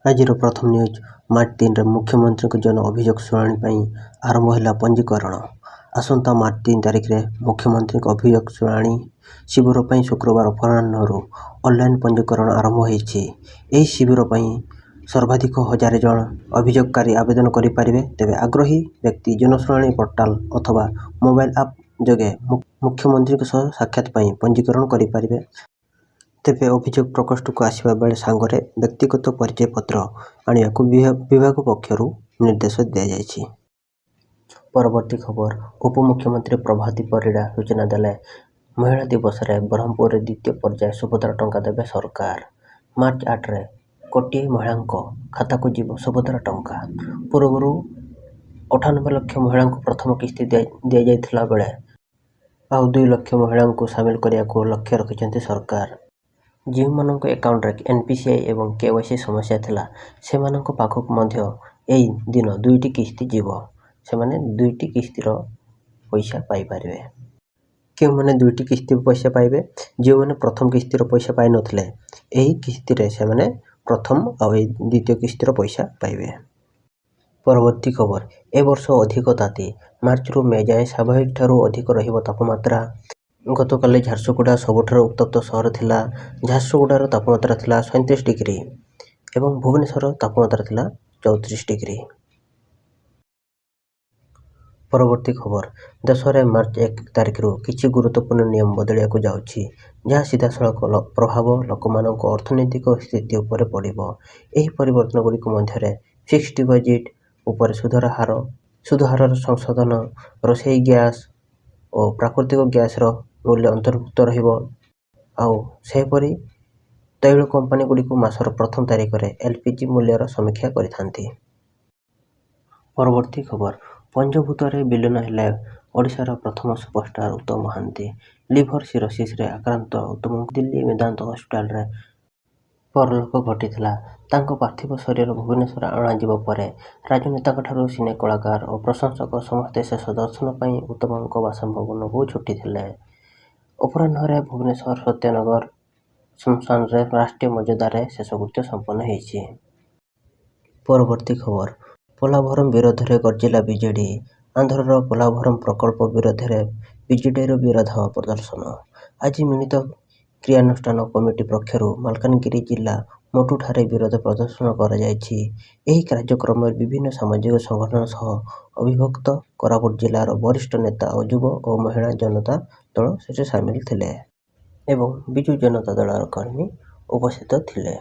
ଆଜିର ପ୍ରଥମ news March 3ରେ ମୁଖ୍ୟମନ୍ତ୍ରୀଙ୍କ ଜନ ଅଭିଯୋଗ ଶୁଣାଣି ପାଇଁ ଆରମ୍ଭ ହେଲା ପଞ୍ଜୀକରଣ। ଆସନ୍ତା ମାର୍ଚ୍ଚ 3 ତାରିଖରେ ମୁଖ୍ୟମନ୍ତ୍ରୀଙ୍କ ଅଭିଯୋଗ ଶୁଣାଣି ଶିବିର ପାଇଁ ଶୁକ୍ରବାର ଅପରାହ୍ନରୁ ଅନଲାଇନ୍ ପଞ୍ଜୀକରଣ ଆରମ୍ଭ ହୋଇଛି। ଏହି ଶିବିର ପାଇଁ ସର୍ବାଧିକ 1000 ଜଣ ଅଭିଯୋଗକାରୀ ଆବେଦନ କରିପାରିବେ। ତେବେ ଆଗ୍ରହୀ ବ୍ୟକ୍ତି ଜନଶୁଣାଣି ପୋର୍ଟାଲ ଅଥବା ମୋବାଇଲ ଆପ୍ ଯୋଗେ ମୁଖ୍ୟମନ୍ତ୍ରୀଙ୍କ ସହ ସାକ୍ଷାତ ପାଇଁ ପଞ୍ଜୀକରଣ କରିପାରିବେ। ତେବେ ଅଭିଯୋଗ ପ୍ରକୋଷ୍ଠକୁ ଆସିବା ବେଳେ ସାଙ୍ଗରେ ବ୍ୟକ୍ତିଗତ ପରିଚୟ ପତ୍ର ଆଣିବାକୁ ବିଭାଗ ପକ୍ଷରୁ ନିର୍ଦ୍ଦେଶ ଦିଆଯାଇଛି। ପରବର୍ତ୍ତୀ ଖବର ଉପମୁଖ୍ୟମନ୍ତ୍ରୀ ପ୍ରଭାତୀ ପରିଡ଼ା ସୂଚନା ଦେଲେ, ମହିଳା ଦିବସରେ ବ୍ରହ୍ମପୁରରେ ଦ୍ୱିତୀୟ ପର୍ଯ୍ୟାୟ ସୁଭଦ୍ରା ଟଙ୍କା ଦେବେ ସରକାର। ମାର୍ଚ୍ଚ 8ରେ କୋଟିଏ ମହିଳାଙ୍କ ଖାତାକୁ ଯିବ ସୁଭଦ୍ରା ଟଙ୍କା। ପୂର୍ବରୁ 98 ଲକ୍ଷ ମହିଳାଙ୍କୁ ପ୍ରଥମ କିସ୍ତି ଦିଆଯାଇଥିଲା ବେଳେ ଆଉ 2 ଲକ୍ଷ ମହିଳାଙ୍କୁ ସାମିଲ କରିବାକୁ ଲକ୍ଷ୍ୟ ରଖିଛନ୍ତି ସରକାର। ଯେଉଁମାନଙ୍କ ଆକାଉଣ୍ଟରେ ଏନ୍ପିସିଆଇ ଏବଂ କେୱାଇସି ସମସ୍ୟା ଥିଲା ସେମାନଙ୍କ ପାଖକୁ ମଧ୍ୟ ଏହି ଦିନ 2ଟି କିସ୍ତି ଯିବ। ସେମାନେ 2ଟି କିସ୍ତିର ପଇସା ପାଇପାରିବେ। କେଉଁମାନେ 2ଟି କିସ୍ତି ପଇସା ପାଇବେ? ଯେଉଁମାନେ ପ୍ରଥମ କିସ୍ତିର ପଇସା ପାଇନଥିଲେ ଏହି କିସ୍ତିରେ ସେମାନେ ପ୍ରଥମ ଆଉ ଏହି ଦ୍ୱିତୀୟ କିସ୍ତିର ପଇସା ପାଇବେ। ପରବର୍ତ୍ତୀ ଖବର ଏ ବର୍ଷ ଅଧିକ ତାତି, ମାର୍ଚ୍ଚରୁ ମେ ଯାଏଁ ସ୍ୱାଭାବିକଠାରୁ ଅଧିକ ରହିବ ତାପମାତ୍ରା। ଗତକାଲି ଝାରସୁଗୁଡ଼ା ସବୁଠାରୁ ଉତ୍ତପ୍ତ ସହର ଥିଲା। ଝାରସୁଗୁଡ଼ାର ତାପମାତ୍ରା ଥିଲା 37 ଡିଗ୍ରୀ ଏବଂ ଭୁବନେଶ୍ୱରର ତାପମାତ୍ରା ଥିଲା 34 ଡିଗ୍ରୀ। ପରବର୍ତ୍ତୀ ଖବର ଦେଶରେ ମାର୍ଚ୍ଚ 1 ତାରିଖରୁ କିଛି ଗୁରୁତ୍ୱପୂର୍ଣ୍ଣ ନିୟମ ବଦଳିବାକୁ ଯାଉଛି, ଯାହା ସିଧାସଳଖ ପ୍ରଭାବ ଲୋକମାନଙ୍କ ଅର୍ଥନୈତିକ ସ୍ଥିତି ଉପରେ ପଡ଼ିବ। ଏହି ପରିବର୍ତ୍ତନଗୁଡ଼ିକ ମଧ୍ୟରେ ଫିକ୍ସଡ ଡିପୋଜିଟ୍ ଉପରେ ସୁଧ ହାରର ସଂଶୋଧନ, ରୋଷେଇ ଗ୍ୟାସ୍ ଓ ପ୍ରାକୃତିକ ଗ୍ୟାସର ମୂଲ୍ୟ ଅନ୍ତର୍ଭୁକ୍ତ ରହିବ। ଆଉ ସେହିପରି ତୈଳ କମ୍ପାନୀଗୁଡ଼ିକୁ ମାସର ପ୍ରଥମ ତାରିଖରେ ଏଲ୍ପିଜି ମୂଲ୍ୟର ସମୀକ୍ଷା କରିଥାନ୍ତି। ପରବର୍ତ୍ତୀ ଖବର ପଞ୍ଚଭୂତରେ ବିଲୀନ ହେଲେ ଓଡ଼ିଶାର ପ୍ରଥମ ସୁପରଷ୍ଟାର ଉତ୍ତମ ମହାନ୍ତି। ଲିଭର ସିରୋସିସରେ ଆକ୍ରାନ୍ତ ଉତ୍ତମଙ୍କୁ ଦିଲ୍ଲୀ ମେଦାନ୍ତ ହସ୍ପିଟାଲରେ ପରଲୋକ ଘଟିଥିଲା। ତାଙ୍କ ପାର୍ଥିବ ଶରୀର ଭୁବନେଶ୍ୱର ଅଣାଯିବା ପରେ ରାଜନେତାଙ୍କଠାରୁ ସିନେ କଳାକାର ଓ ପ୍ରଶଂସକ ସମସ୍ତେ ଶେଷ ଦର୍ଶନ ପାଇଁ ଉତ୍ତମଙ୍କ ବାସଭବନକୁ ଛୁଟିଥିଲେ। ଅପରାହ୍ନରେ ଭୁବନେଶ୍ୱର ସତ୍ୟନଗର ଶ୍ମଶାନରେ ରାଷ୍ଟ୍ରୀୟ ମର୍ଯ୍ୟାଦାରେ ଶେଷକୃତ୍ୟ ସମ୍ପନ୍ନ ହୋଇଛି। ପରବର୍ତ୍ତୀ ଖବର ପୋଲାଭରମ ବିରୋଧରେ ଗର୍ଜିଲା ବିଜେଡି। ଆନ୍ଧ୍ରର ପୋଲାଭରମ ପ୍ରକଳ୍ପ ବିରୋଧରେ ବିଜେଡିର ବିରୋଧ ପ୍ରଦର୍ଶନ। ଆଜି ମିଳିତ କ୍ରିୟାନୁଷ୍ଠାନ କମିଟି ପକ୍ଷରୁ ମାଲକାନଗିରି ଜିଲ୍ଲା ମୋଟୁଠାରେ ବିରୋଧ ପ୍ରଦର୍ଶନ କରାଯାଇଛି। ଏହି କାର୍ଯ୍ୟକ୍ରମରେ ବିଭିନ୍ନ ସାମାଜିକ ସଂଗଠନ ସହ ଅବିଭକ୍ତ କୋରାପୁଟ ଜିଲ୍ଲାର ବରିଷ୍ଠ ନେତା ଓ ଯୁବ ଓ ମହିଳା ଜନତା ଦଳ ସେଠି ସାମିଲ ଥିଲେ ଏବଂ ବିଜୁ ଜନତା ଦଳର କର୍ମୀ ଉପସ୍ଥିତ ଥିଲେ।